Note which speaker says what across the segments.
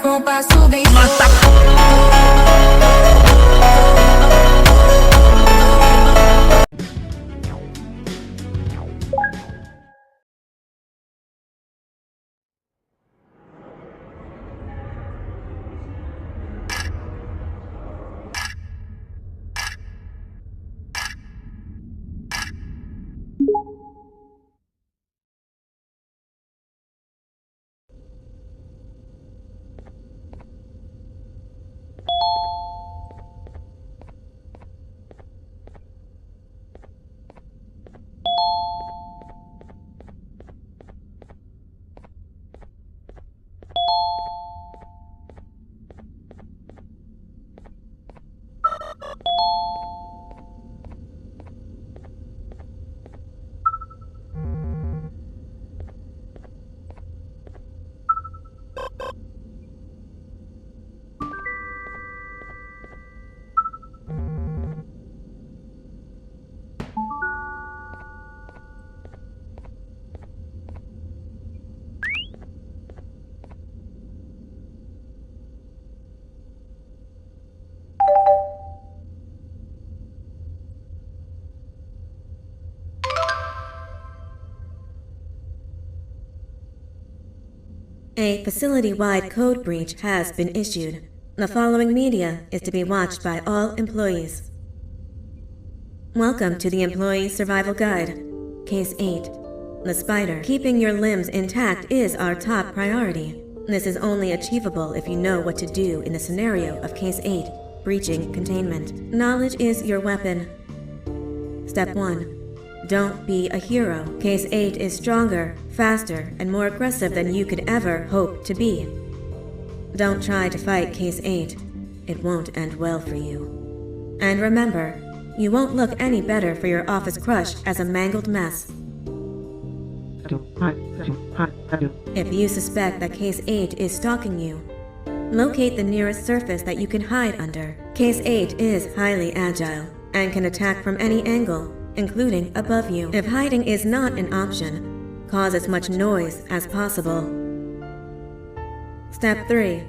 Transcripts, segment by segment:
Speaker 1: roupa sube e
Speaker 2: A facility-wide code breach has been issued. The following media is to be watched by all employees. Welcome to the Employee Survival Guide. Case 8. The spider. Keeping your limbs intact is our top priority. This is only achievable if you know what to do in the scenario of Case 8, breaching containment. Knowledge is your weapon. Step 1. Don't be a hero. Case 8 is stronger, faster, and more aggressive than you could ever hope to be. Don't try to fight Case 8. It won't end well for you. And remember, you won't look any better for your office crush as a mangled mess. If you suspect that Case 8 is stalking you, locate the nearest surface that you can hide under. Case 8 is highly agile and can attack from any angle, including above you. If hiding is not an option, cause as much noise as possible. Step 3.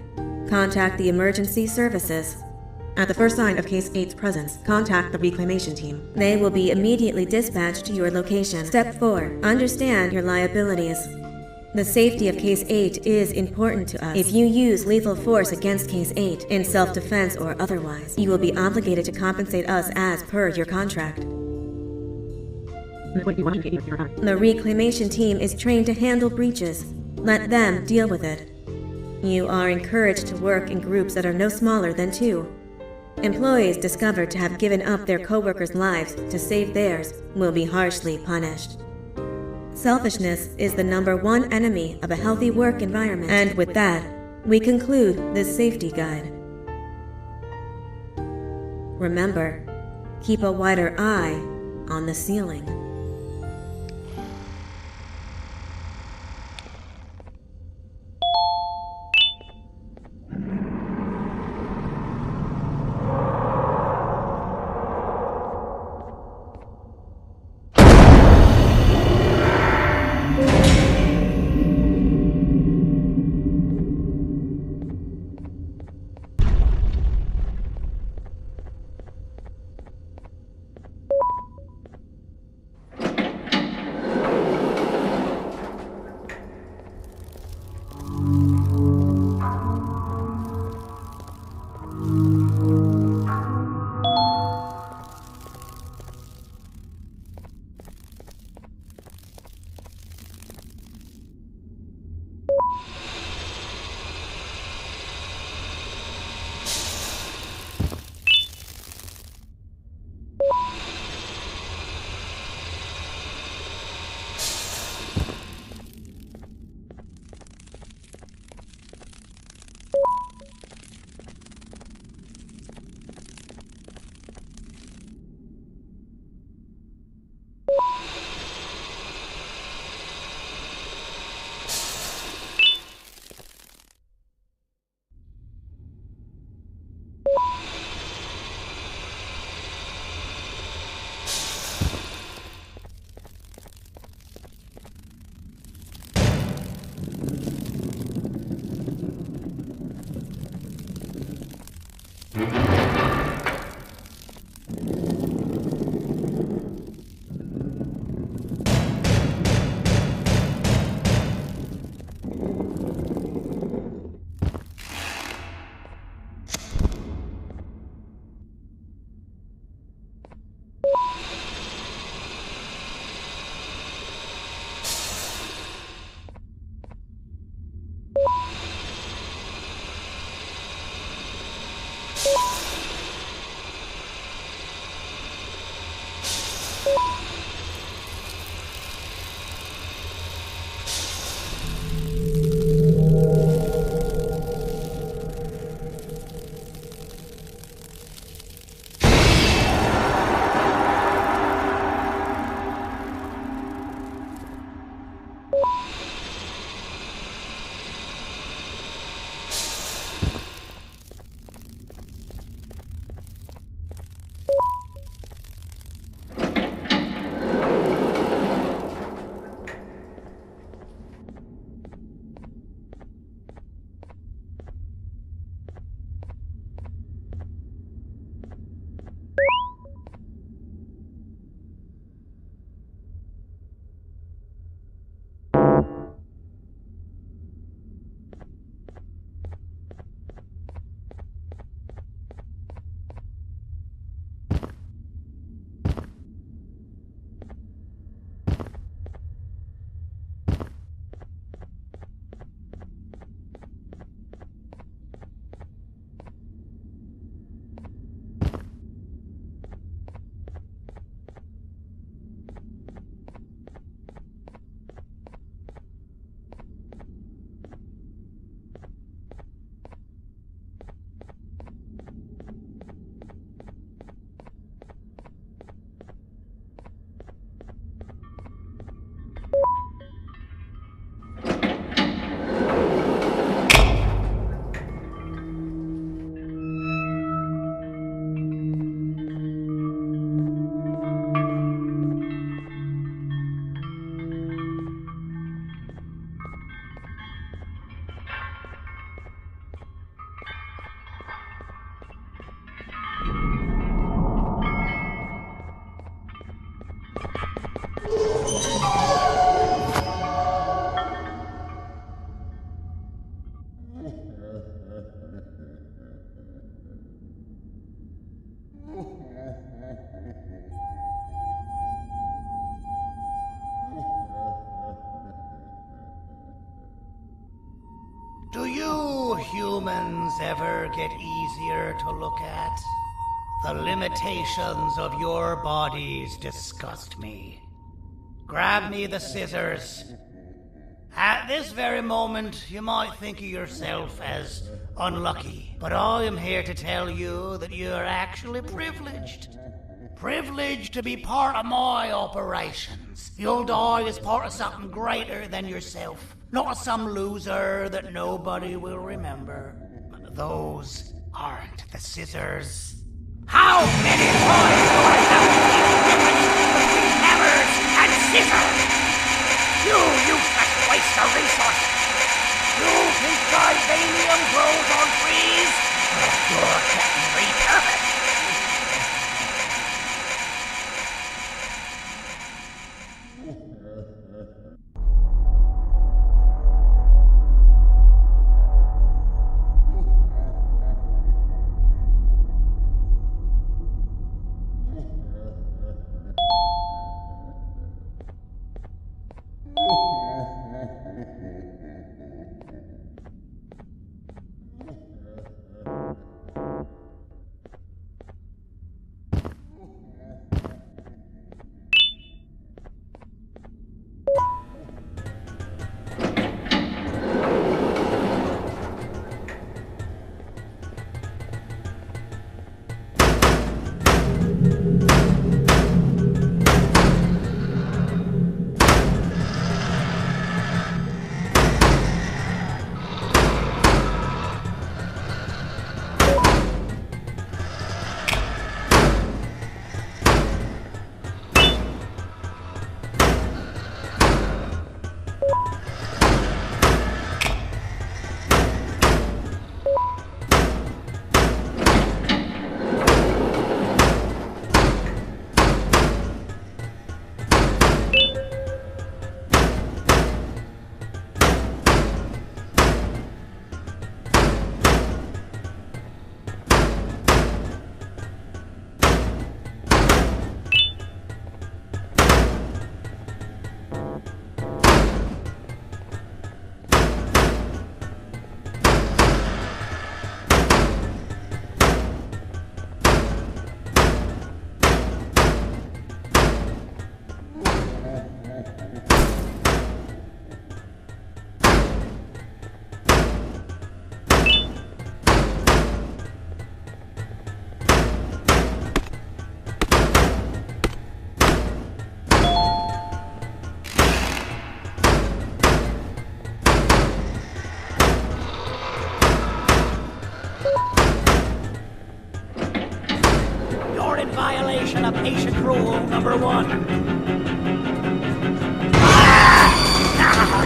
Speaker 2: Contact the emergency services.
Speaker 3: At the first sign of Case 8's presence, contact the reclamation team.
Speaker 2: They will be immediately dispatched to your location. Step 4. Understand your liabilities. The safety of Case 8 is important to us. If you use lethal force against Case 8, in self-defense or otherwise, you will be obligated to compensate us as per your contract. The reclamation team is trained to handle breaches. Let them deal with it. You are encouraged to work in groups that are no smaller than 2. Employees discovered to have given up their co-workers' lives to save theirs will be harshly punished. Selfishness is the #1 enemy of a healthy work environment. And with that, we conclude this safety guide. Remember, keep a wider eye on the ceiling.
Speaker 1: humans ever get easier to look at? The limitations of your bodies disgust me. Grab me the scissors. At this very moment, you might think of yourself as unlucky, but I am here to tell you that you are actually privileged. Privileged to be part of my operations. You'll die as part of something greater than yourself, not as some loser that nobody will remember. Those aren't the scissors. How many times do I have to keep the difference between hammers and scissors? You useless waste of resources! You think Gibanium grows on trees? You're getting repurposed! Violation of patient rule number 1.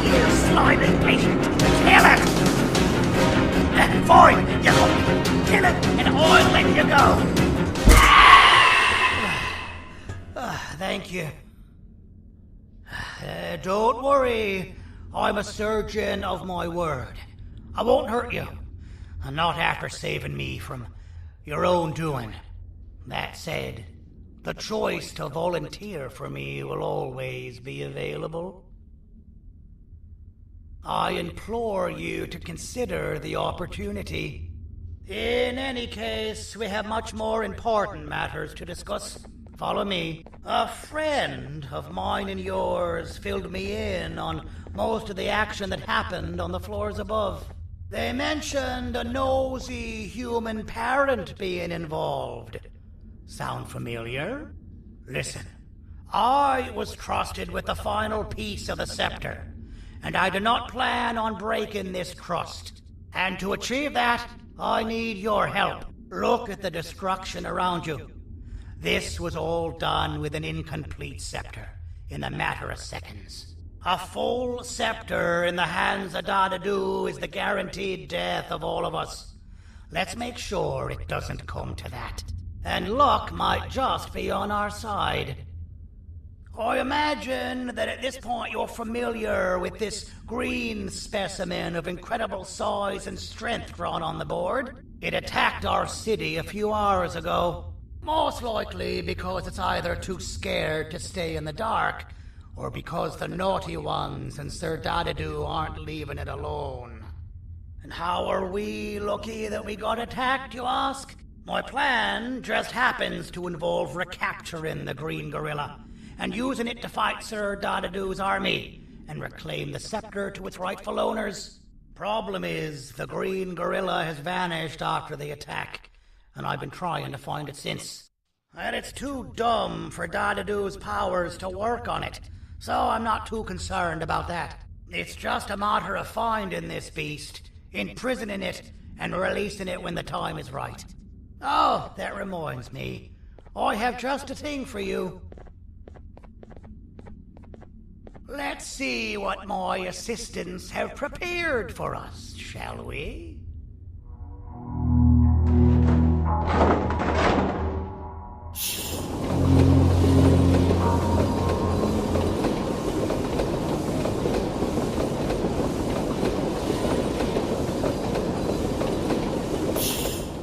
Speaker 1: You slimy patient! Kill it! Fine, you go. Kill it, and I'll let you go. Thank you. Don't worry. I'm a surgeon of my word. I won't hurt you. And not after saving me from your own doing. That said, the choice to volunteer for me will always be available. I implore you to consider the opportunity. In any case, we have much more important matters to discuss. Follow me. A friend of mine and yours filled me in on most of the action that happened on the floors above. They mentioned a nosy human parent being involved. Sound familiar? Listen, I was trusted with the final piece of the scepter, and I do not plan on breaking this trust. And to achieve that, I need your help. Look at the destruction around you. This was all done with an incomplete scepter, in a matter of seconds. A full scepter in the hands of Dadadu is the guaranteed death of all of us. Let's make sure it doesn't come to that. And luck might just be on our side. I imagine that at this point you're familiar with this green specimen of incredible size and strength drawn on the board. It attacked our city a few hours ago. Most likely because it's either too scared to stay in the dark, or because the naughty ones and Sir Dadadu aren't leaving it alone. How are we lucky that we got attacked, you ask? My plan just happens to involve recapturing the green gorilla and using it to fight Sir Dadadoo's army and reclaim the scepter to its rightful owners. Problem is, the green gorilla has vanished after the attack, and I've been trying to find it since. And it's too dumb for Dadadoo's powers to work on it, so I'm not too concerned about that. It's just a matter of finding this beast, imprisoning it, and releasing it when the time is right. Oh, that reminds me. I have just a thing for you. Let's see what my assistants have prepared for us, shall we?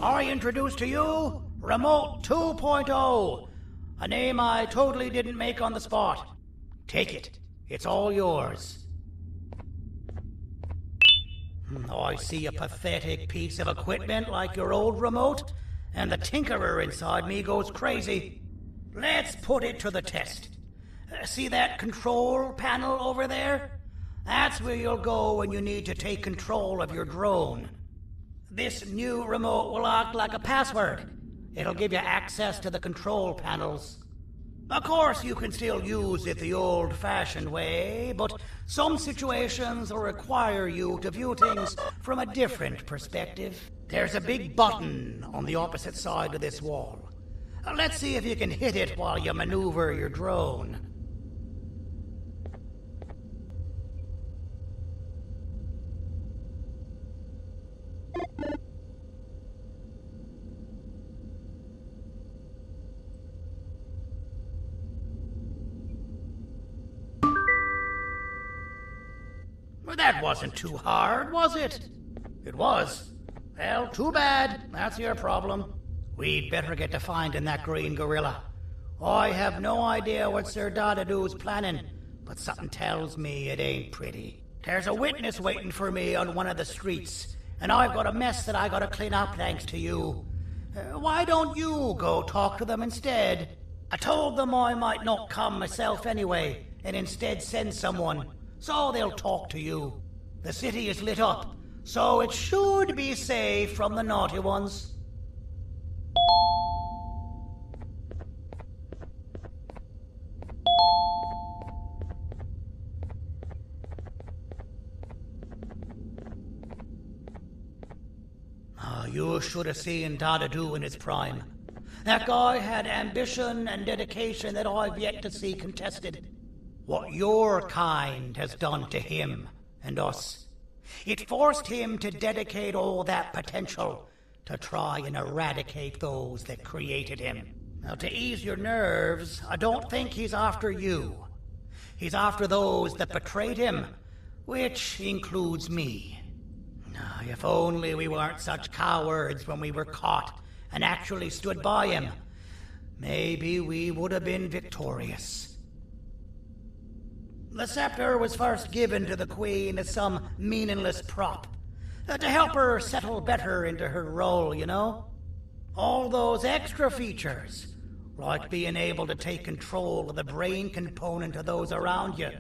Speaker 1: I introduce to you Remote 2.0, a name I totally didn't make on the spot. Take it. It's all yours. I see a pathetic piece of equipment like your old remote, and the tinkerer inside me goes crazy. Let's put it to the test. See that control panel over there? That's where you'll go when you need to take control of your drone. This new remote will act like a password. It'll give you access to the control panels. Of course, you can still use it the old-fashioned way, but some situations will require you to view things from a different perspective. There's a big button on the opposite side of this wall. Let's see if you can hit it while you maneuver your drone. Well, that wasn't too hard, was it? It was. Well, too bad. That's your problem. We'd better get to finding that green gorilla. I have no idea what Sir Dadadoo's planning, but something tells me it ain't pretty. There's a witness waiting for me on one of the streets, and I've got a mess that I gotta clean up thanks to you. Why don't you go talk to them instead? I told them I might not come myself anyway, and instead send someone, so they'll talk to you. The city is lit up, so it should be safe from the naughty ones. You should have seen Dadadoo in his prime. That guy had ambition and dedication that I've yet to see contested. What your kind has done to him and us. It forced him to dedicate all that potential to try and eradicate those that created him. Now, to ease your nerves, I don't think he's after you. He's after those that betrayed him, which includes me. If only we weren't such cowards when we were caught and actually stood by him, maybe we would have been victorious. The scepter was first given to the Queen as some meaningless prop, to help her settle better into her role, you know? All those extra features, like being able to take control of the brain component of those around you,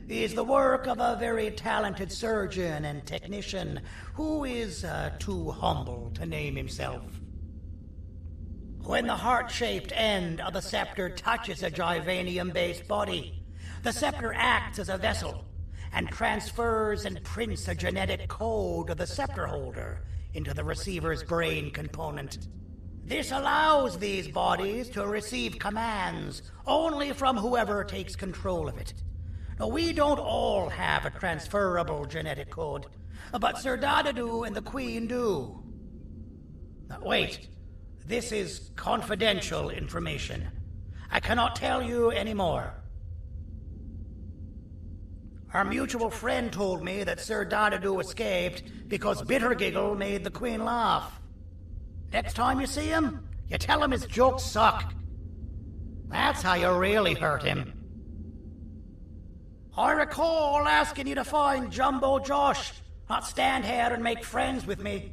Speaker 1: is the work of a very talented surgeon and technician who is too humble to name himself. When the heart-shaped end of the scepter touches a Givanium-based body, the scepter acts as a vessel and transfers and prints a genetic code of the scepter holder into the receiver's brain component. This allows these bodies to receive commands only from whoever takes control of it. Now, we don't all have a transferable genetic code, but Sir Dadadoo and the Queen do. Now, wait, this is confidential information. I cannot tell you any more. Our mutual friend told me that Sir Dadadoo escaped because Bittergiggle made the Queen laugh. Next time you see him, you tell him his jokes suck. That's how you really hurt him. I recall asking you to find Jumbo Josh. not stand here and make friends with me.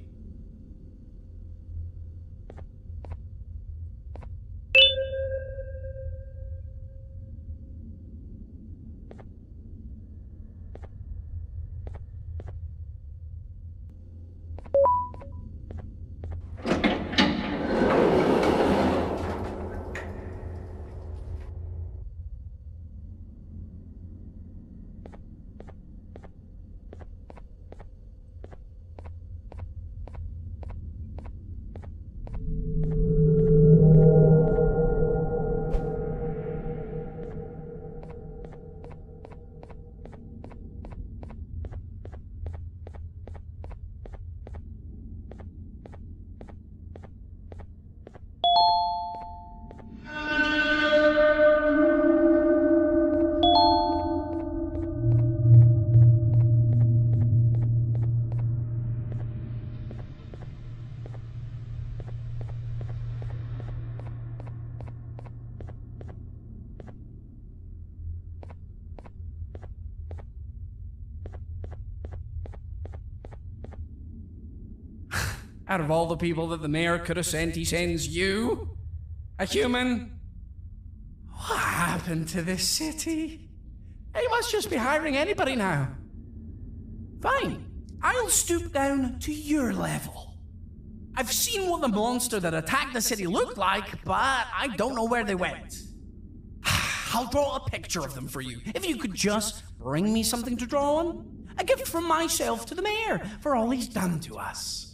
Speaker 4: Out of all the people that the mayor could have sent, he sends you? A human? What happened to this city? He must just be hiring anybody now. Fine, I'll stoop down to your level. I've seen what the monster that attacked the city looked like, but I don't know where they went. I'll draw a picture of them for you, if you could just bring me something to draw on. A gift from myself to the mayor for all he's done to us.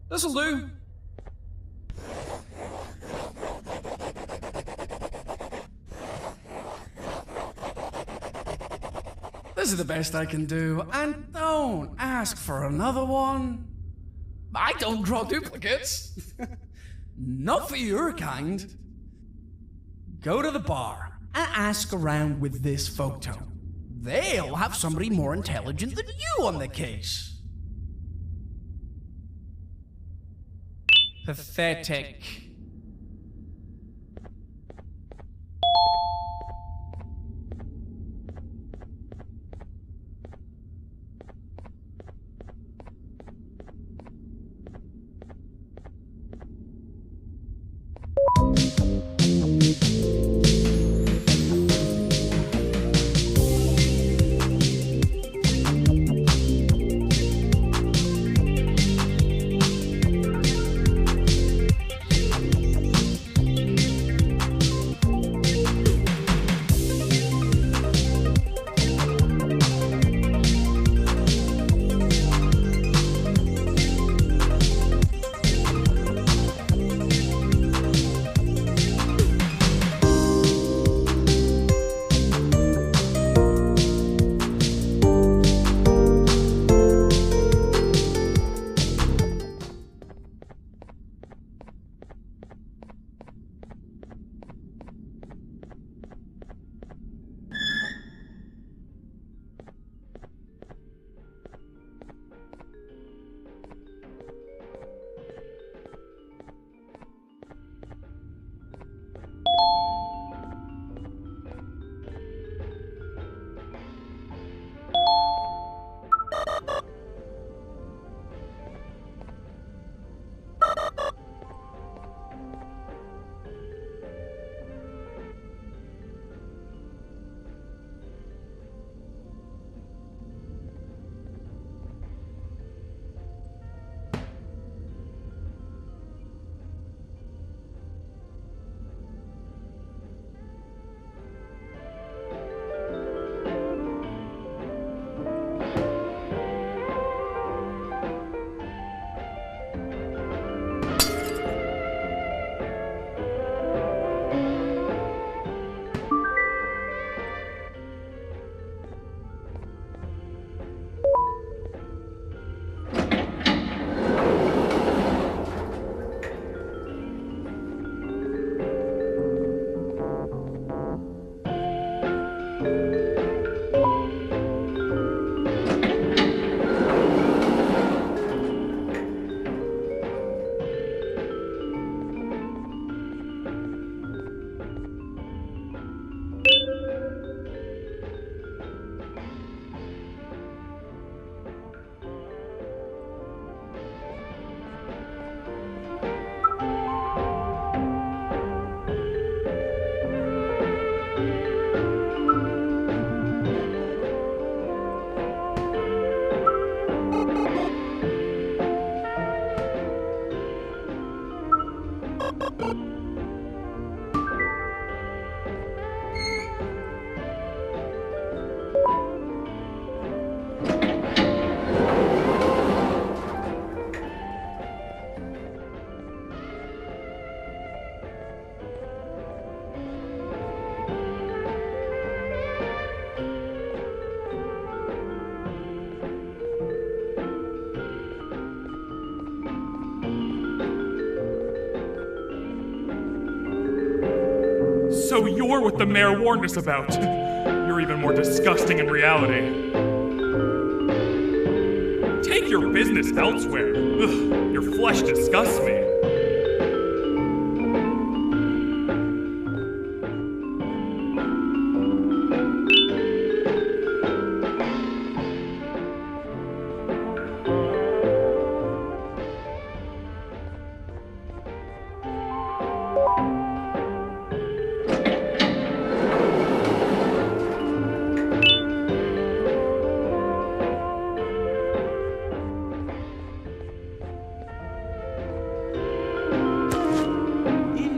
Speaker 4: This'll do. This is the best I can do, and don't ask for another one. I don't draw duplicates. Not for your kind. Go to the bar and ask around with this photo. They'll have somebody more intelligent than you on the case. Pathetic.
Speaker 5: So you're what the mayor warned us about. You're even more disgusting in reality. Take your business elsewhere. Ugh, your flesh disgusts me.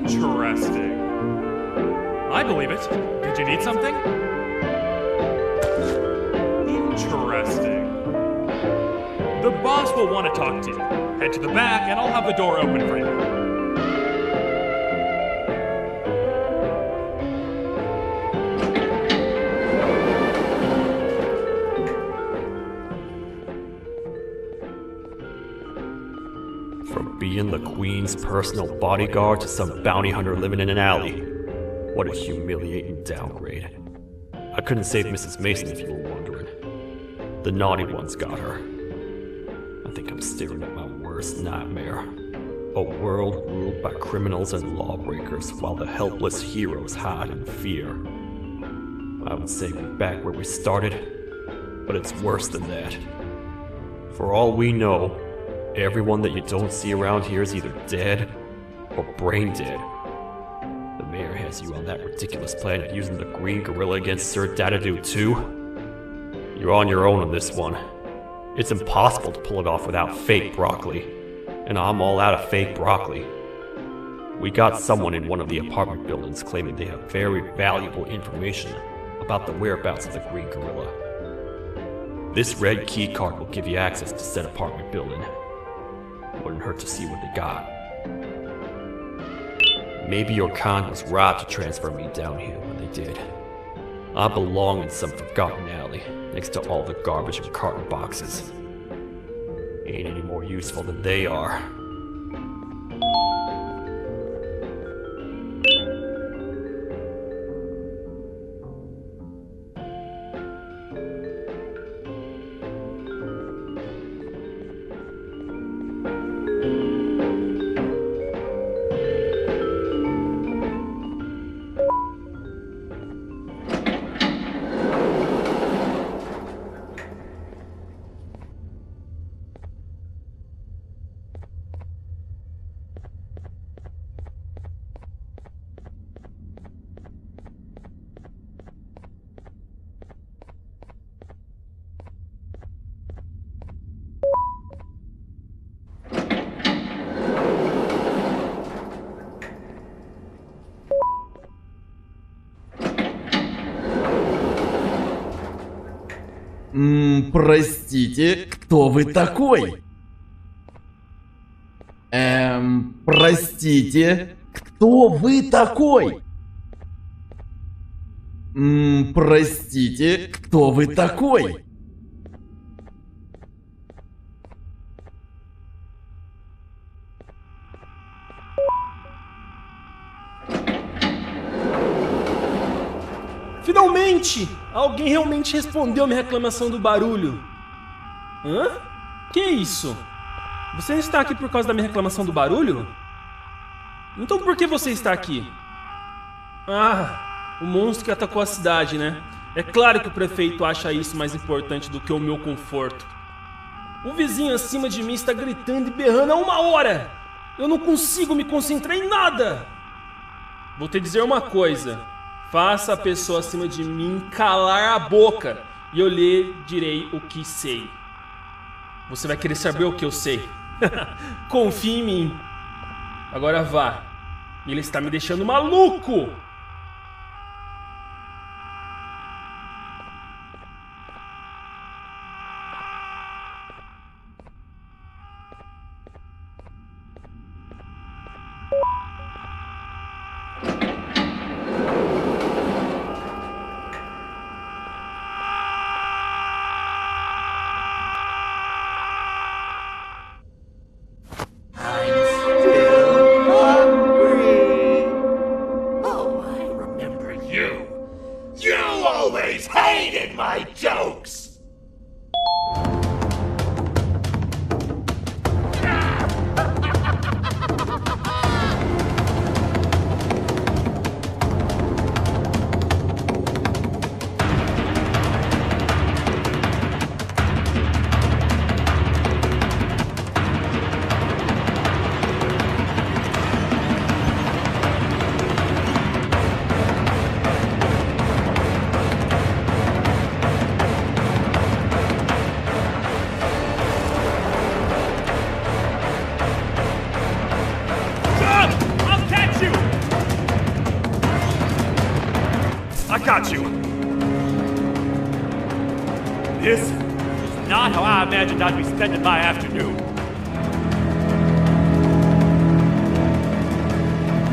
Speaker 5: Interesting. I believe it. Did you need something? Interesting. The boss will want to talk to you. Head to the back and I'll have the door open for you.
Speaker 6: From being the Queen's personal bodyguard to some bounty hunter living in an alley. What a humiliating downgrade. I couldn't save Mrs. Mason if you were wondering. The naughty ones got her. I think I'm staring at my worst nightmare. A world ruled by criminals and lawbreakers while the helpless heroes hide in fear. I would say we're back where we started, but it's worse than that. For all we know, everyone that you don't see around here is either dead or brain dead. The mayor has you on that ridiculous plan of using the green gorilla against Sir Dadadoo too. You're on your own on this one. It's impossible to pull it off without fake broccoli. And I'm all out of fake broccoli. We got someone in one of the apartment buildings claiming they have very valuable information about the whereabouts of the green gorilla. This red key card will give you access to said apartment building. Wouldn't hurt to see what they got. Maybe your con was right to transfer me down here when they did. I belong in some forgotten alley, next to all the garbage and carton boxes. Ain't any more useful than they are.
Speaker 7: Простите, кто вы такой? Простите, кто вы такой? Простите, кто вы такой?
Speaker 8: Finalmente! Alguém realmente respondeu minha reclamação do barulho. Hã? Que isso? Você não está aqui por causa da minha reclamação do barulho? Então por que você está aqui? Ah, o monstro que atacou a cidade, né? É claro que o prefeito acha isso mais importante do que o meu conforto. O vizinho acima de mim está gritando e berrando há 1 hora! Eu não consigo me concentrar em nada! Vou te dizer uma coisa. Faça a pessoa acima de mim calar a boca e eu lhe direi o que sei. Você vai querer saber o que eu sei. Confie em mim. Agora vá. Ele está me deixando maluco.
Speaker 9: You always hated my jokes!
Speaker 6: Got you. This is not how I imagined I'd be spending my afternoon.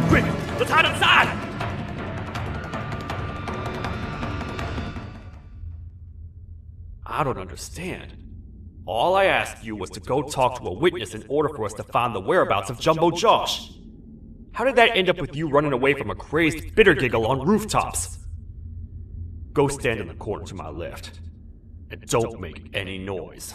Speaker 6: Quick, let's hide inside! I don't understand. All I asked you was to go talk to a witness in order for us to find the whereabouts of Jumbo Josh. How did that end up with you running away from a crazed bitter giggle on rooftops? Go stand in the corner to my left, and don't make any noise.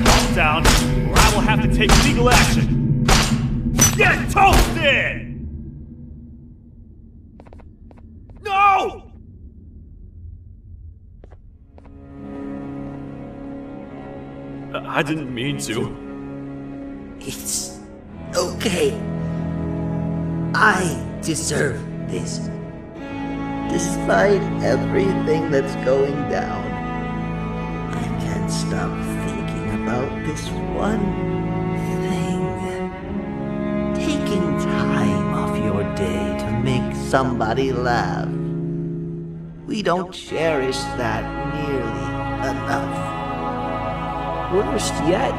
Speaker 6: Calm down, or I will have to take legal action. Get toasted! No! I didn't mean to.
Speaker 10: It's okay. I deserve this. Despite everything that's going down, I can't stop thinking about this one thing. Taking time off your day to make somebody laugh. We don't cherish that nearly enough. Worst yet,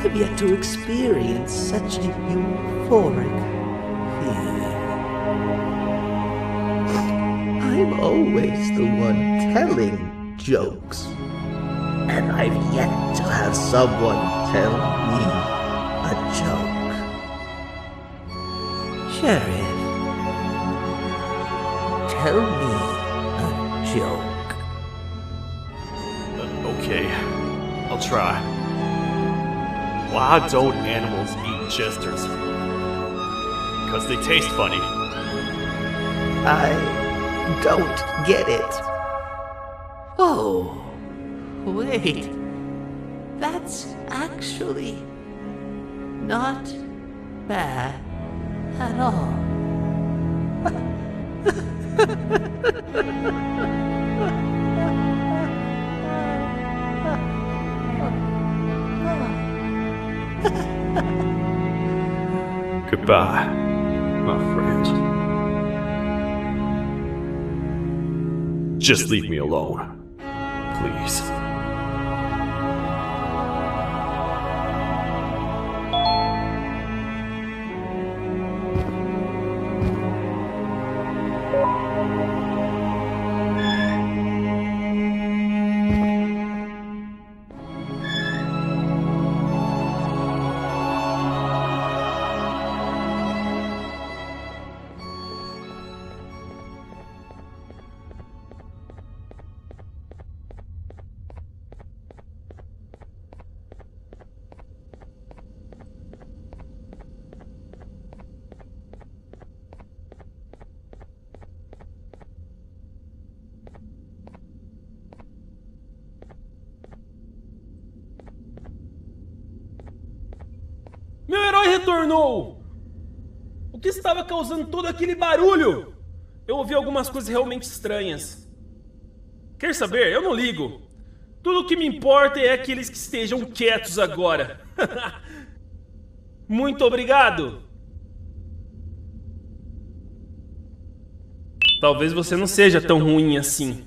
Speaker 10: I've yet to experience such a euphoric feeling. I'm always the one telling jokes, and I've yet to have someone tell me a joke. Sheriff, tell me a joke.
Speaker 6: Okay, I'll try. Why don't animals eat jesters? Because they taste funny.
Speaker 10: I don't get it. Oh, wait. That's actually not bad at all.
Speaker 6: Goodbye, my friend. Just leave me alone, please.
Speaker 8: Meu herói retornou! O que estava causando todo aquele barulho? Eu ouvi algumas coisas realmente estranhas. Quer saber? Eu não ligo. Tudo o que me importa é aqueles que estejam quietos agora. Muito obrigado! Talvez você não seja tão ruim assim.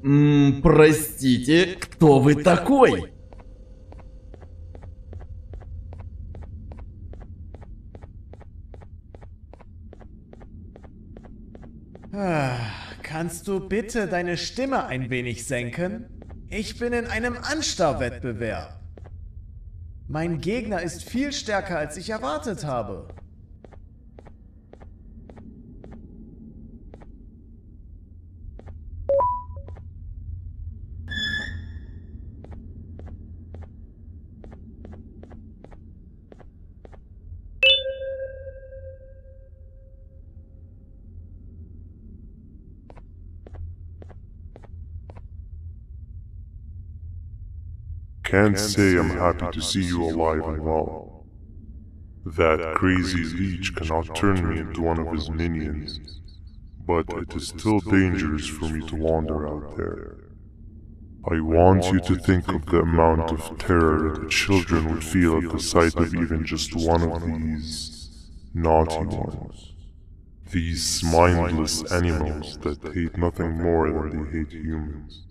Speaker 7: Простите, кто вы такой?
Speaker 11: Kannst du bitte deine Stimme ein wenig senken? Ich bin in einem Anstarrwettbewerb. Mein Gegner ist viel stärker, als ich erwartet habe.
Speaker 12: Can't say I'm happy to see you alive and well. That crazy leech cannot turn me into one of his minions, but it is still dangerous for me to wander out there. I want you to think of the amount of terror that children would feel at the sight of even just one of these naughty ones. These mindless animals that hate nothing more than they hate humans.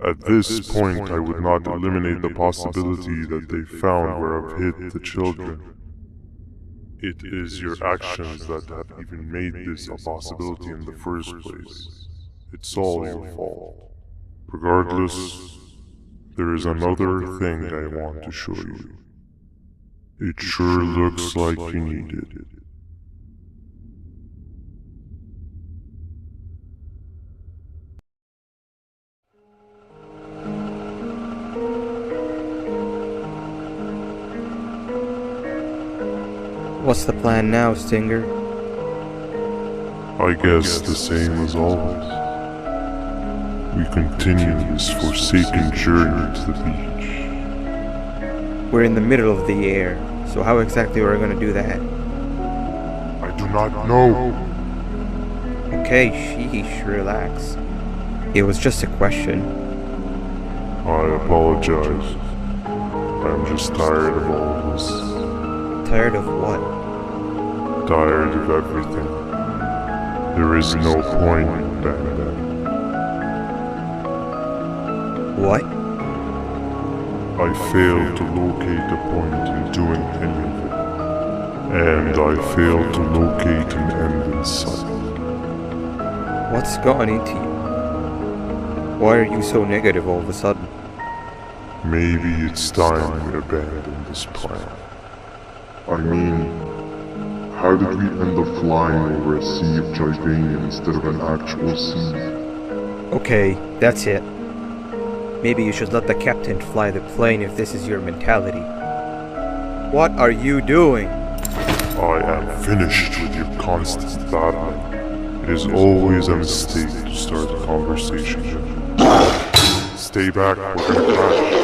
Speaker 12: At this point, I would not eliminate the possibility that they found where I've hid the children. It is your actions that have even made this a possibility in the first place. It's all your fault. Regardless, there is another thing I want to show you. It sure looks like you need it.
Speaker 13: What's the plan now, Stinger?
Speaker 12: I guess the same as always. We continue this forsaken journey to the beach.
Speaker 13: We're in the middle of the air, so how exactly are we going to do that?
Speaker 12: I do not know.
Speaker 13: Okay, sheesh, relax. It was just a question.
Speaker 12: I apologize. I'm just tired of all this.
Speaker 13: Tired of what?
Speaker 12: Tired of everything. There is no point, Banban.
Speaker 13: What?
Speaker 12: I failed to locate a point in doing any of it. And I failed to locate an end in sight.
Speaker 13: What's gone into you? Why are you so negative all of a sudden?
Speaker 12: Maybe it's time we abandon this plan. I mean, how did we end up flying over a sea of Jivania instead of an actual sea?
Speaker 13: Okay, that's it. Maybe you should let the captain fly the plane if this is your mentality. What are you doing?
Speaker 12: I am finished with your constant battling. It is always a mistake to start a conversation. Stay back, we're gonna crash.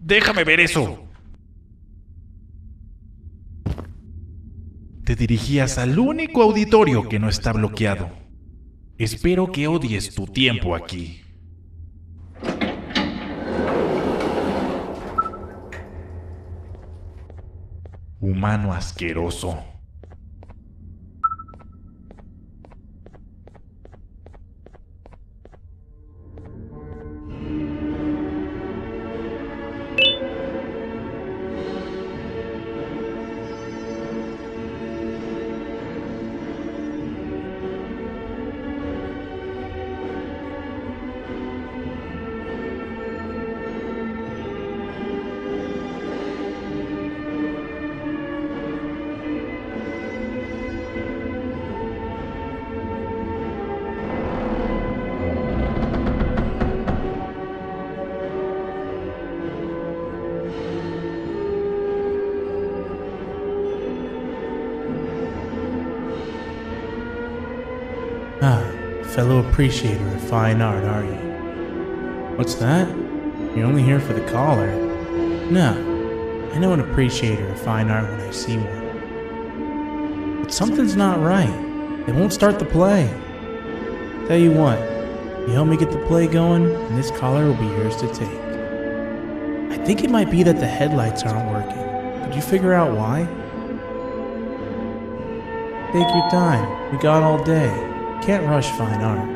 Speaker 14: Déjame ver eso. Te dirigías al único auditorio que no está bloqueado. Espero que odies tu tiempo aquí. Humano asqueroso.
Speaker 15: Fellow appreciator of fine art, are you? What's that? You're only here for the collar? No, I know an appreciator of fine art when I see one. But something's not right. They won't start the play. Tell you what, you help me get the play going, and this collar will be yours to take. I think it might be that the headlights aren't working. Could you figure out why? Take your time. We got all day. Can't rush fine art.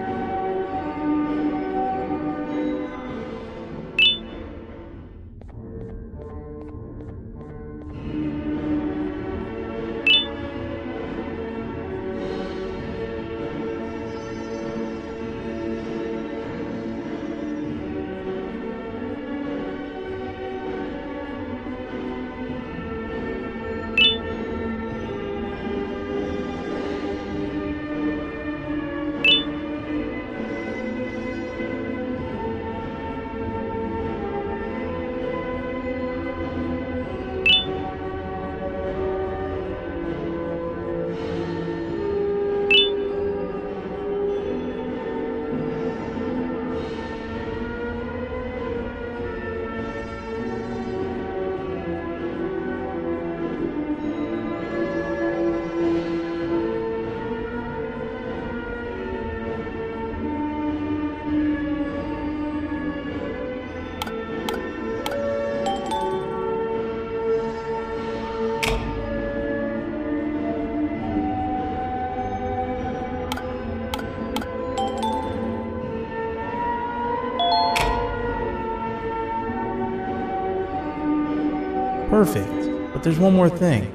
Speaker 15: Perfect, but there's one more thing.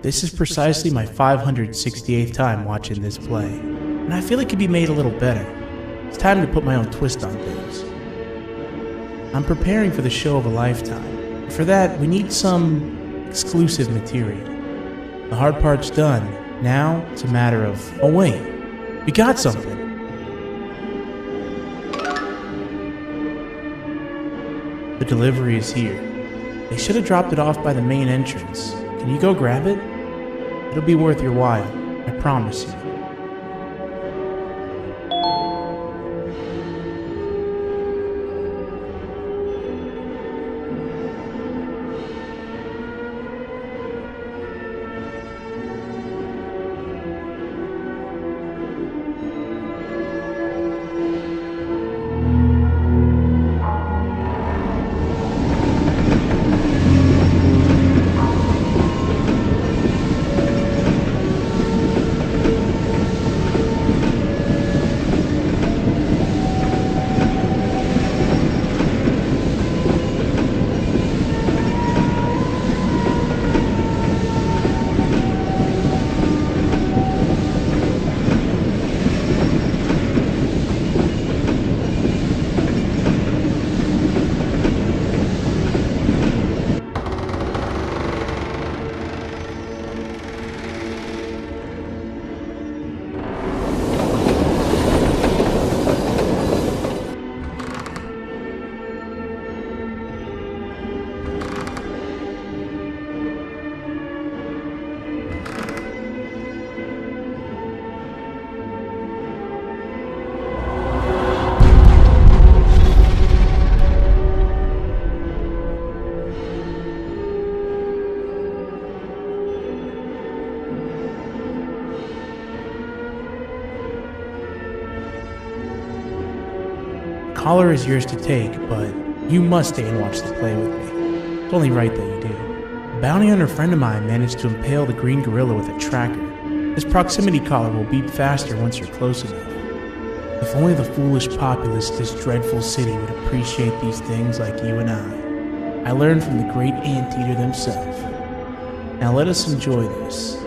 Speaker 15: This is precisely my 568th time watching this play, and I feel it could be made a little better. It's time to put my own twist on things. I'm preparing for the show of a lifetime. For that, we need some exclusive material. The hard part's done. Now, it's a matter of... Oh wait, we got something. The delivery is here. They should have dropped it off by the main entrance. Can you go grab it? It'll be worth your while, I promise you. Collar is yours to take, but you must stay and watch the play with me. It's only right that you do. A bounty hunter friend of mine managed to impale the green gorilla with a tracker. This proximity collar will beep faster once you're close enough. If only the foolish populace of this dreadful city would appreciate these things like you and I. I learned from the great anteater themselves. Now let us enjoy this.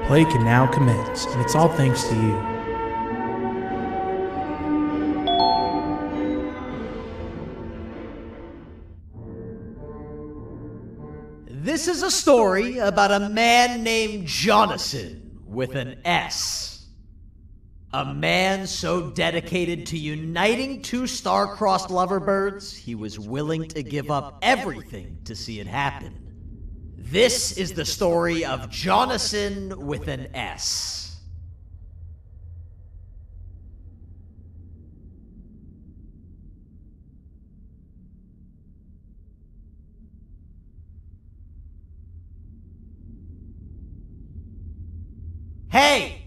Speaker 15: Play can now commence, and it's all thanks to you.
Speaker 16: This is a story about a man named Jonathan with an S. A man so dedicated to uniting two star-crossed loverbirds, he was willing to give up everything to see it happen. This is the story of Jonathan with an S. Hey!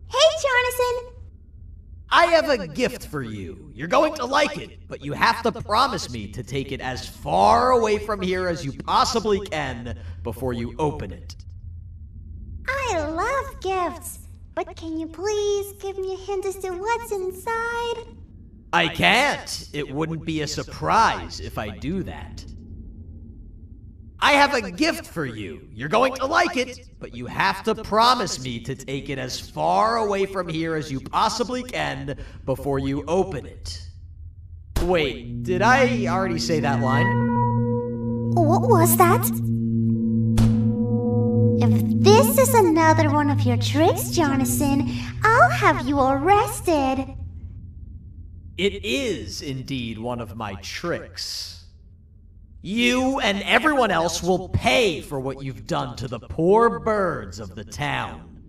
Speaker 17: Hey, Jonathan!
Speaker 16: I have a gift for you. You're going to like it, but you have to promise me to take it as far away from here as you possibly can before you open it.
Speaker 17: I love gifts, but can you please give me a hint as to what's inside?
Speaker 16: I can't. It wouldn't be a surprise if I do that. I have a gift for you. You're going to like it, but you have to promise me to take it as far away from here as you possibly can before you open it. Wait, did I already say that line?
Speaker 17: What was that? If this is another one of your tricks, Jonathan, I'll have you arrested.
Speaker 16: It is indeed one of my tricks. You and everyone else will pay for what you've done to the poor birds of the town.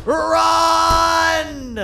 Speaker 16: Run!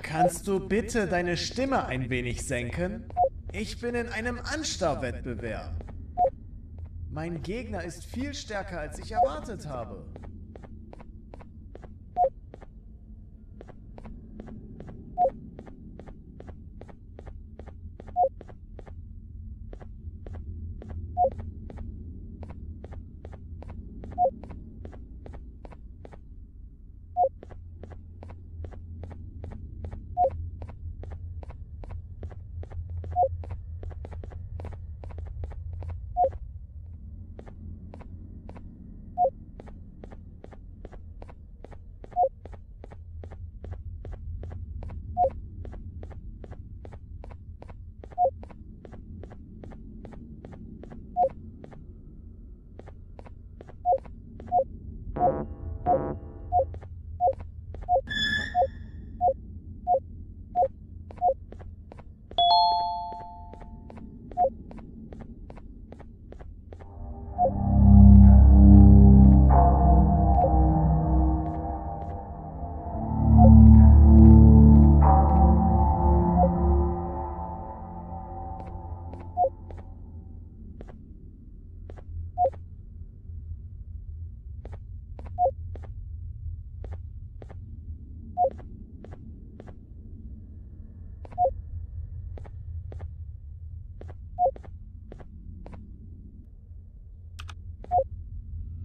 Speaker 11: Kannst du bitte deine Stimme ein wenig senken? Ich bin in einem Anstarrwettbewerb. Mein Gegner ist viel stärker, als ich erwartet habe.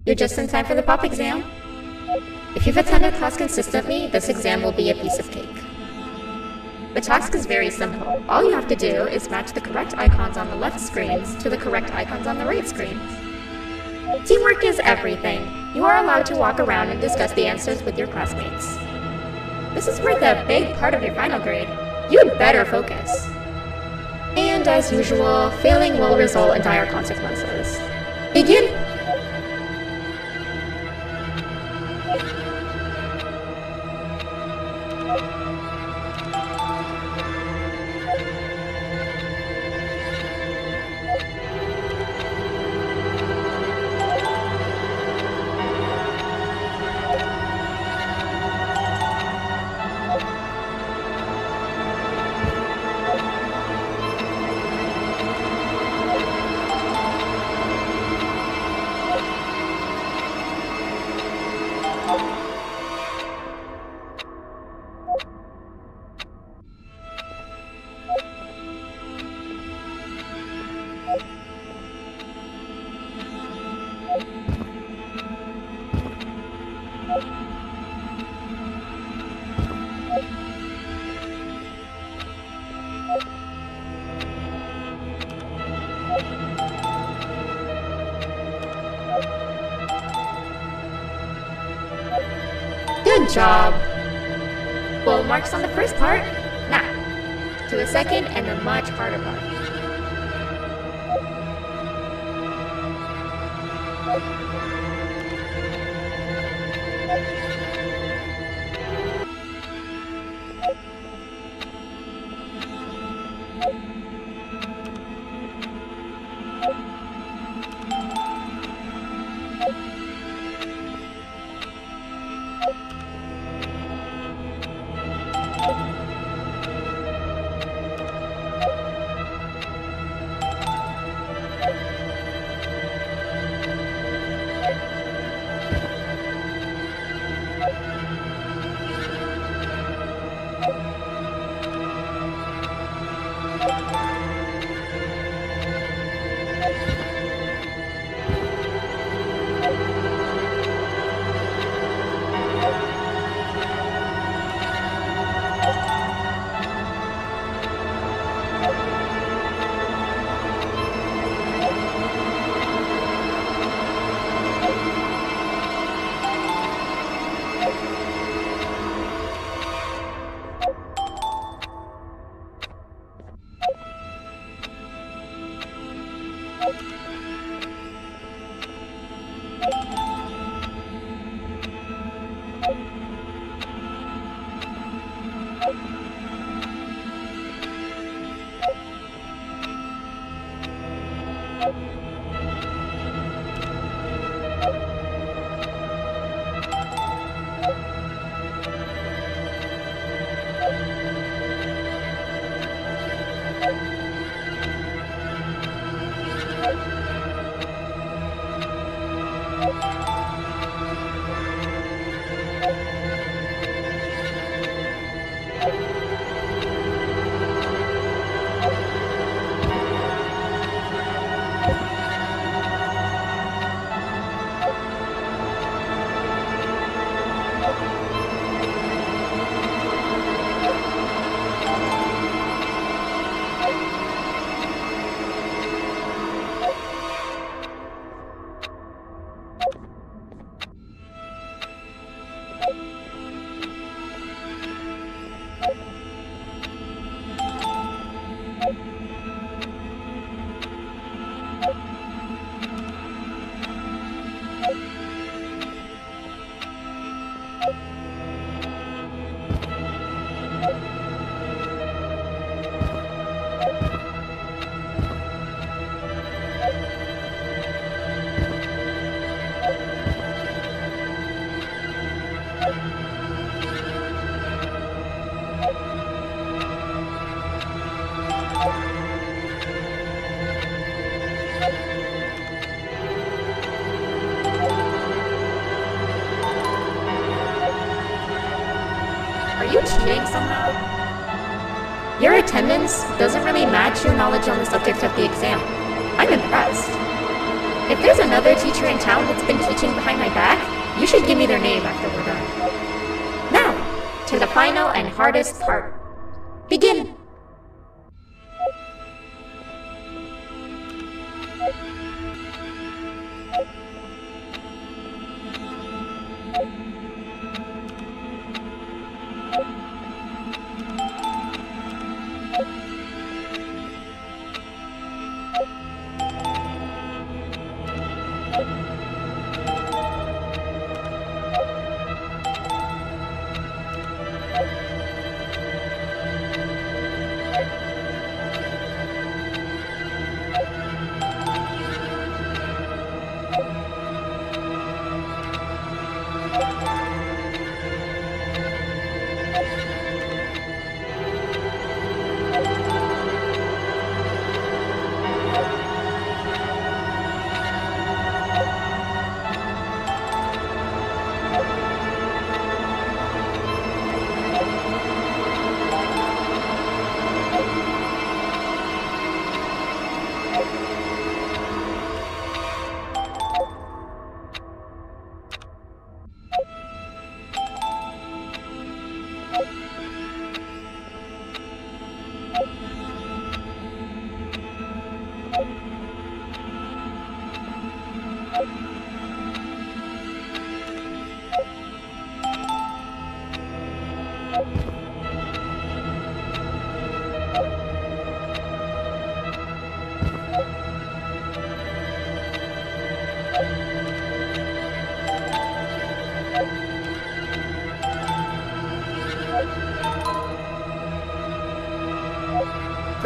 Speaker 18: You're just in time for the pop exam. If you've attended class consistently, this exam will be a piece of cake. The task is very simple. All you have to do is match the correct icons on the left screens to the correct icons on the right screens. Teamwork is everything. You are allowed to walk around and discuss the answers with your classmates. This is worth a big part of your final grade. You'd better focus. And as usual, failing will result in dire consequences. Begin! Good job! Full marks on the first part. Now, to the second and the much harder part. Are you cheating somehow? Your attendance doesn't really match your knowledge on the subject of the exam. I'm impressed. If there's another teacher in town that's been teaching behind my back, you should give me their name after we're done. Now, to the final and hardest part. Begin!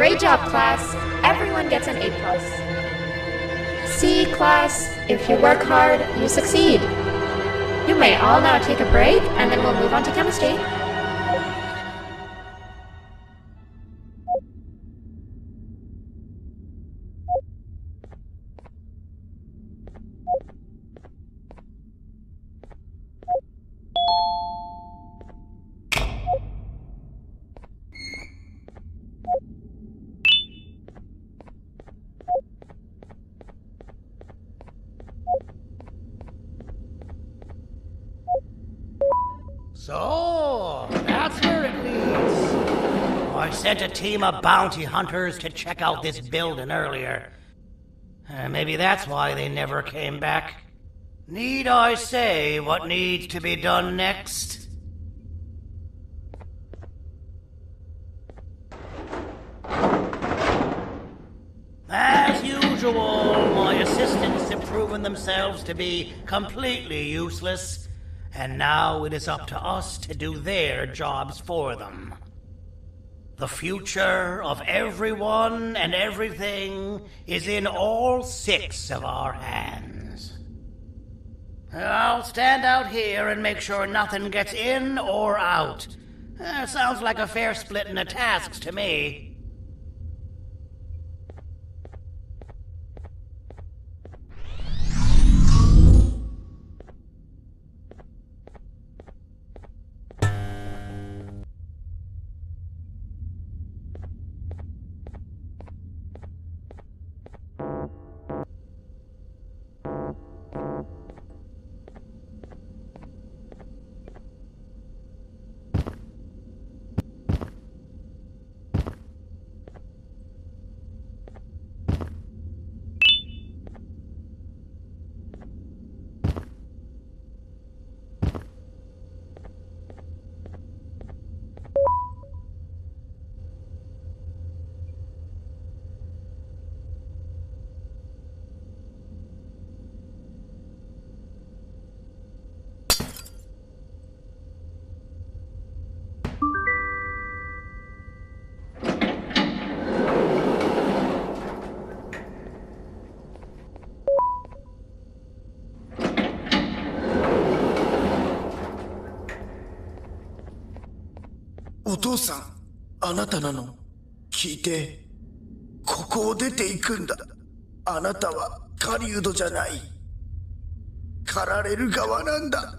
Speaker 18: Great job, class. Everyone gets an A+. See, class, if you work hard, you succeed. You may all now take a break, and then we'll move on to chemistry.
Speaker 1: So, that's where it leads. I sent a team of bounty hunters to check out this building earlier. Maybe that's why they never came back. Need I say what needs to be done next? As usual, my assistants have proven themselves to be completely useless. And now it is up to us to do their jobs for them. The future of everyone and everything is in all 6 of our hands. I'll stand out here and make sure nothing gets in or out. Sounds like a fair splitting of tasks to me.
Speaker 19: お父さん、あなたなの？聞いて、ここを出ていくんだ。あなたは狩人じゃない。狩られる側なんだ。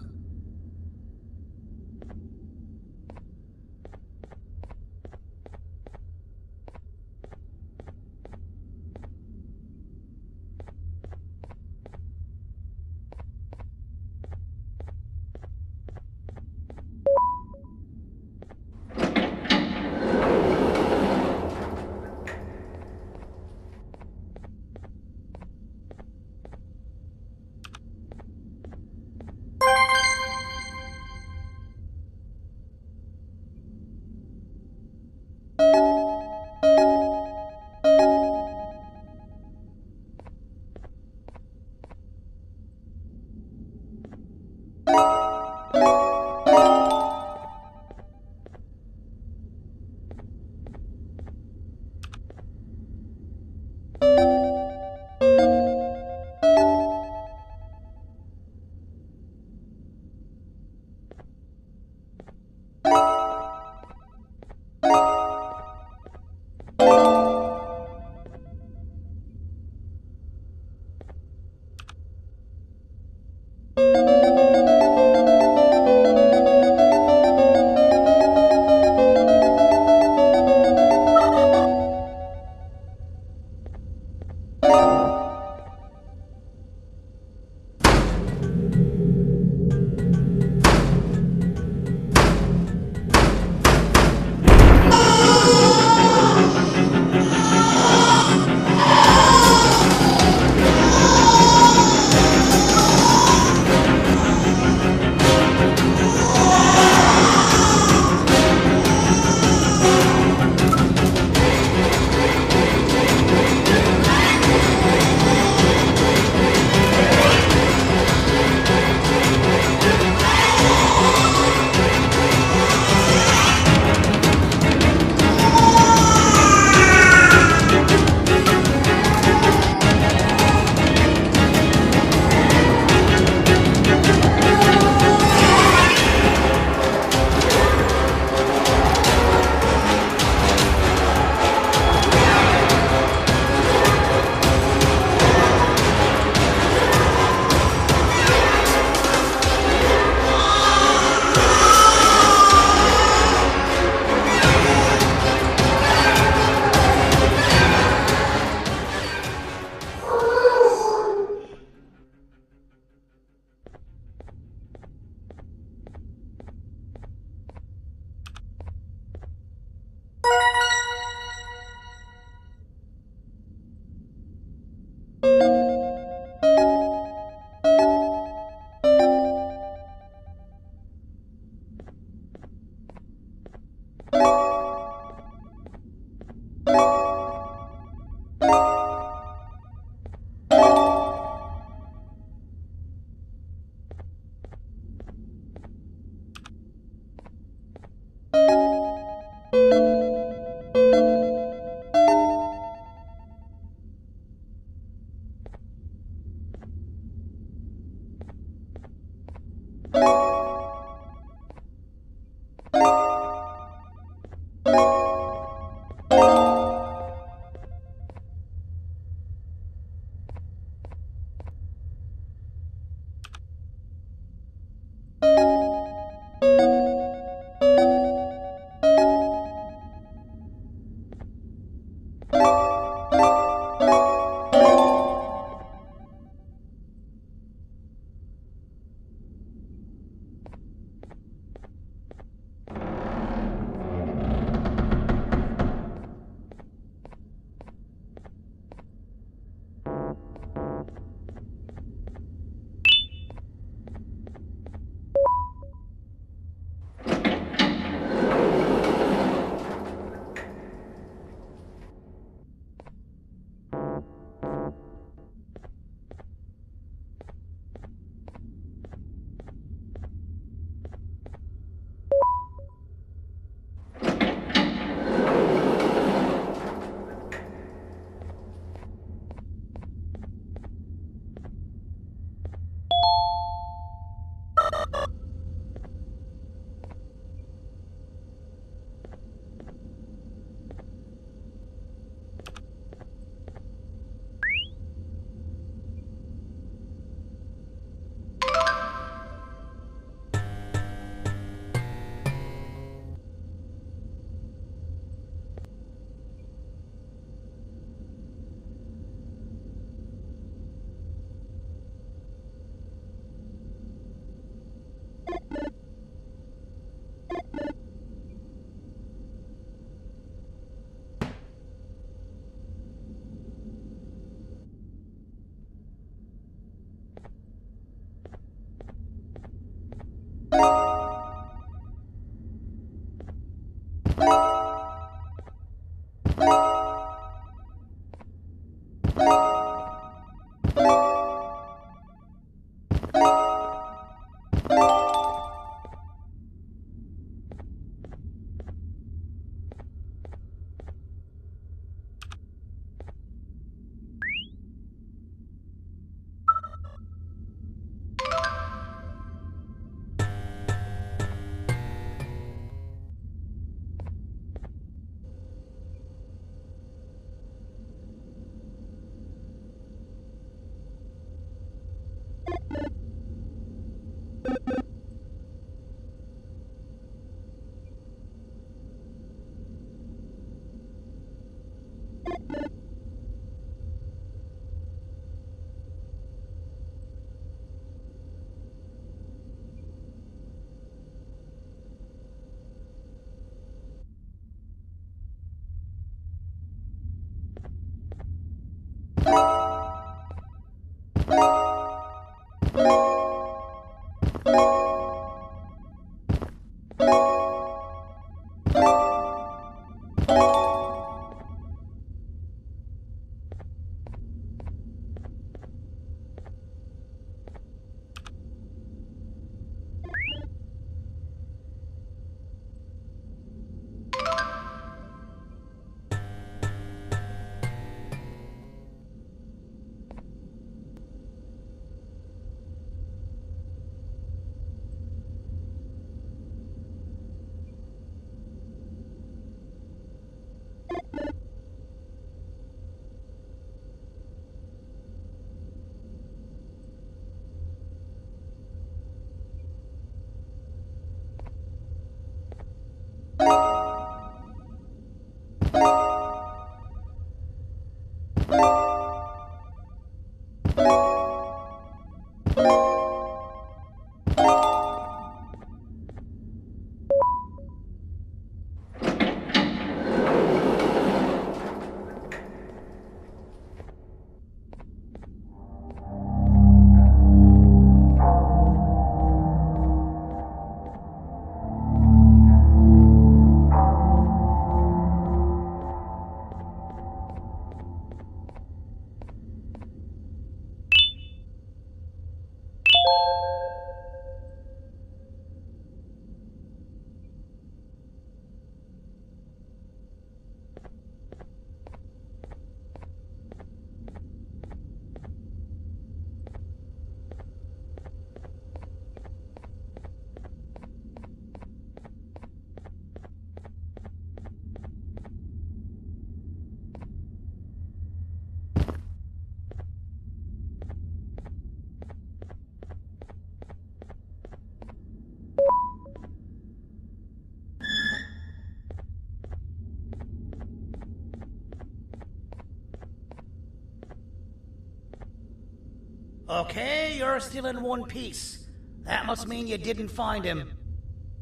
Speaker 1: Okay, you're still in one piece. That must mean you didn't find him.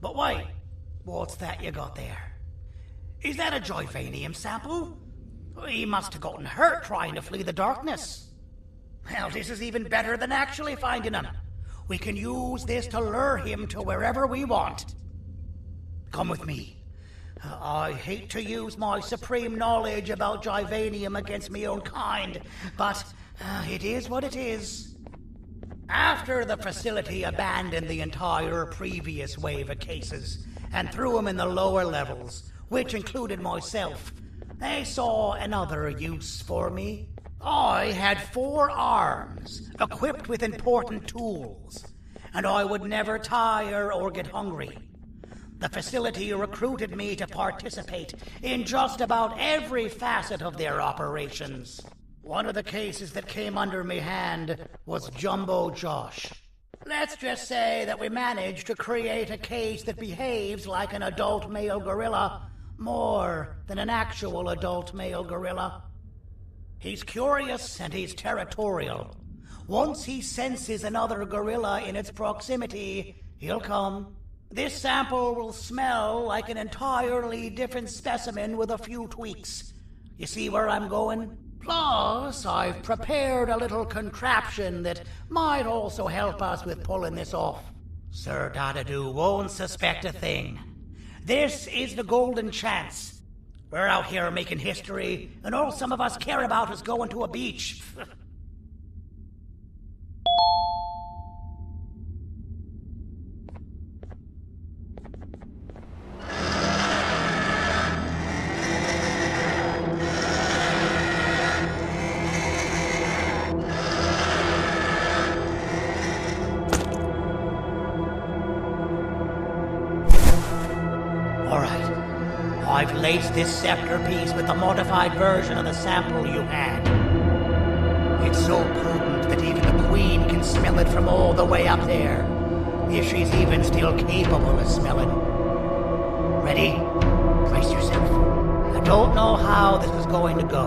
Speaker 1: But wait, what's that you got there? Is that a Joyvanium sample? He must have gotten hurt trying to flee the darkness. Well, this is even better than actually finding him. We can use this to lure him to wherever we want. Come with me. I hate to use my supreme knowledge about Joyvanium against my own kind, but it is what it is. After the facility abandoned the entire previous wave of cases and threw them in the lower levels, which included myself, they saw another use for me. I had 4 arms, equipped with important tools, and I would never tire or get hungry. The facility recruited me to participate in just about every facet of their operations. One of the cases that came under me hand was Jumbo Josh. Let's just say that we managed to create a case that behaves like an adult male gorilla more than an actual adult male gorilla. He's curious and he's territorial. Once he senses another gorilla in its proximity, he'll come. This sample will smell like an entirely different specimen with a few tweaks. You see where I'm going? Plus, I've prepared a little contraption that might also help us with pulling this off. Sir Dadadoo won't suspect a thing. This is the golden chance. We're out here making history, and all some of us care about is going to a beach. I've laced this scepter piece with the modified version of the sample you had. It's so potent that even the Queen can smell it from all the way up there, if she's even still capable of smelling. Ready? Brace yourself. I don't know how this is going to go.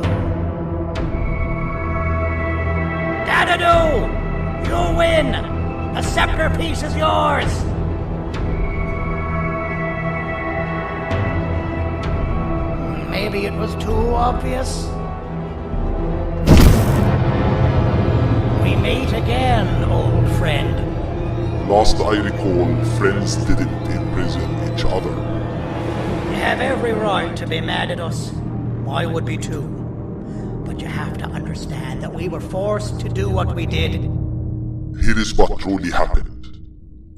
Speaker 1: Dadadoo! You win! The scepter piece is yours! Maybe it was too obvious. We meet again, old friend.
Speaker 12: Last I recall, friends didn't imprison each other.
Speaker 1: You have every right to be mad at us. I would be too. But you have to understand that we were forced to do what we did.
Speaker 12: Here is what truly happened.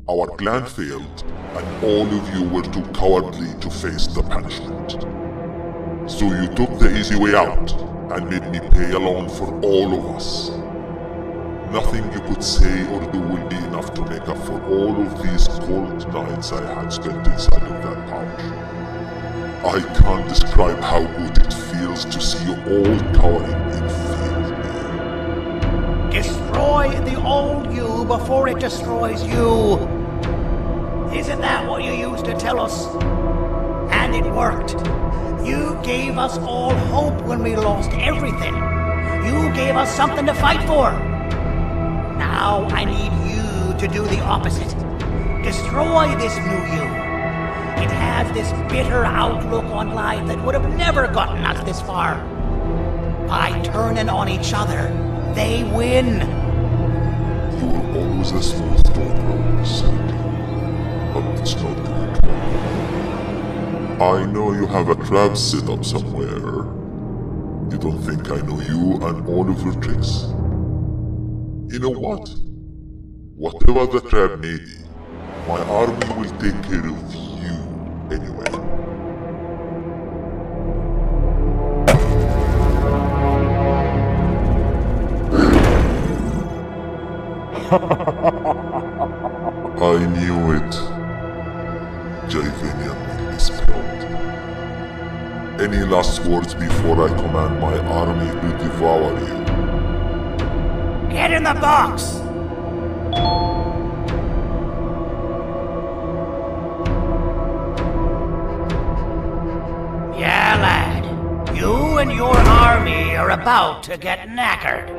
Speaker 12: Our plan failed, and all of you were too cowardly to face the punishment. So you took the easy way out, and made me pay alone for all of us. Nothing you could say or do will be enough to make up for all of these cold nights I had spent inside of that pouch. I can't describe how good it feels to see you all cowering in fear.
Speaker 1: Destroy the old you before it destroys you. Isn't that what you used to tell us? And it worked. You gave us all hope when we lost everything. You gave us something to fight for. Now I need you to do the opposite. Destroy this new you. It has this bitter outlook on life that would have never gotten us this far. By turning on each other, they win.
Speaker 12: You were always a smooth talker, Sandy. But it's not going to work. I know you have a trap set up somewhere. You don't think I know you and all of your tricks? You know what? Whatever the trap may be, my army will take care of you anyway. I knew it. Javanian misspelled. Any last words before I command my army to devour you?
Speaker 1: Get in the box! Yeah, lad. You and your army are about to get knackered.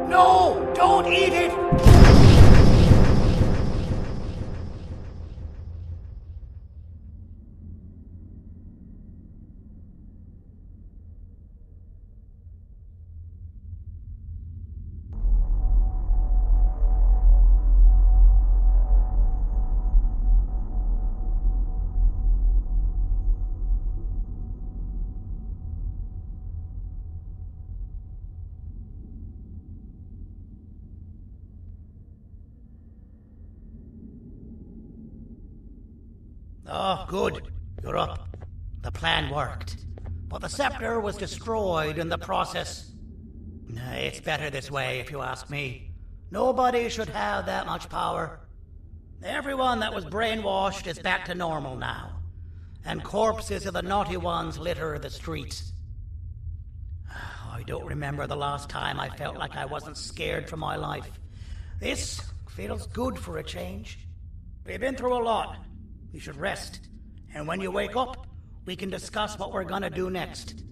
Speaker 1: No! Don't eat it! Oh, good. You're up. The plan worked. But the scepter was destroyed in the process. It's better this way, if you ask me. Nobody should have that much power. Everyone that was brainwashed is back to normal now. And corpses of the naughty ones litter the streets. I don't remember the last time I felt like I wasn't scared for my life. This feels good for a change. We've been through a lot. You should rest. And when you wake up, we can discuss what we're gonna do next.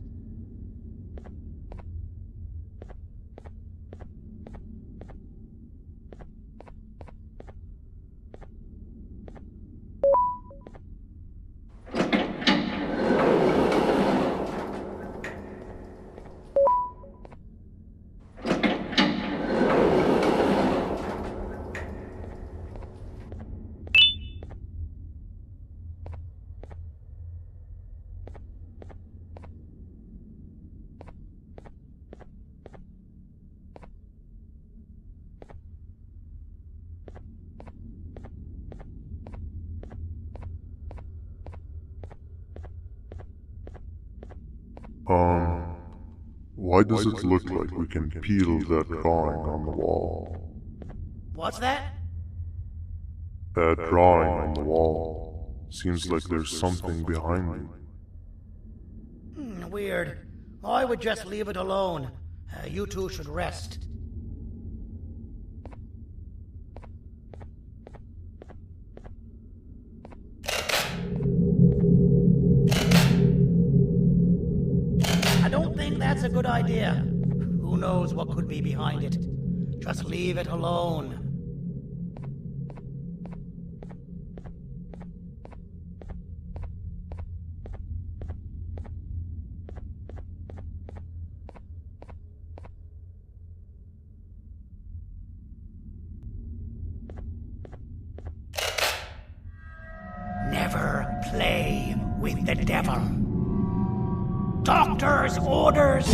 Speaker 12: Why does it look like we can peel that drawing on the wall?
Speaker 1: What's that?
Speaker 12: That drawing on the wall. Seems like there's something behind it.
Speaker 1: Weird. I would just leave it alone. You two should rest. I don't think that's a good idea. Who knows what could be behind it? Just leave it alone. Never play with the devil. Doctor's orders!